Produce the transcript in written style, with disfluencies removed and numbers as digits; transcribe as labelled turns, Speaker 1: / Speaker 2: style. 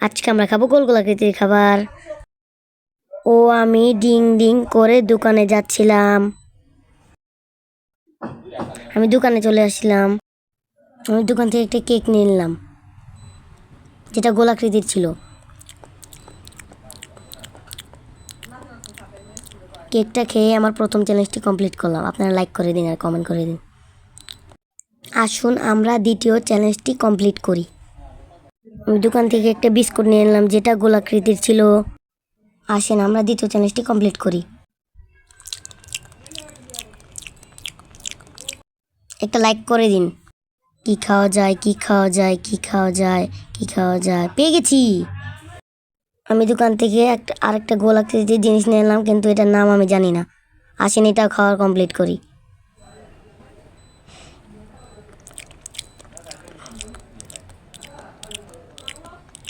Speaker 1: আজকে আমরা খাবো গোল গোলাকৃতির খাবার। ও আমি ডিং ডিং করে দোকানে যাচ্ছিলাম। আমি দোকানে চলে আসলাম। আমি দোকান থেকে একটা কেক নিয়ে নিলাম, যেটা গোলাকৃতির ছিল। কেকটা খেয়ে আমার প্রথম চ্যালেঞ্জটি কমপ্লিট করলাম। আপনারা লাইক করে দিন আর কমেন্ট করে দিন। আসুন আমরা দ্বিতীয় চ্যালেঞ্জটি কমপ্লিট করি। আমি দোকান থেকে একটা বিস্কুট নিয়ে নিলাম, যেটা গোলাকৃতির ছিল। আসেন আমরা দ্বিতীয় চ্যালেঞ্জটি কমপ্লিট করি। একটা লাইক করে দিন। কি খাওয়া যায়, কি খাওয়া যায়, কি খাওয়া যায়, কি খাওয়া যায়, পেয়ে গেছি। আমি দোকান থেকে আরেকটা গোলাকৃতির জিনিস নিয়ে এলাম, কিন্তু এটার নাম আমি জানি না। আসেন এটাও খাওয়ার কমপ্লিট করি।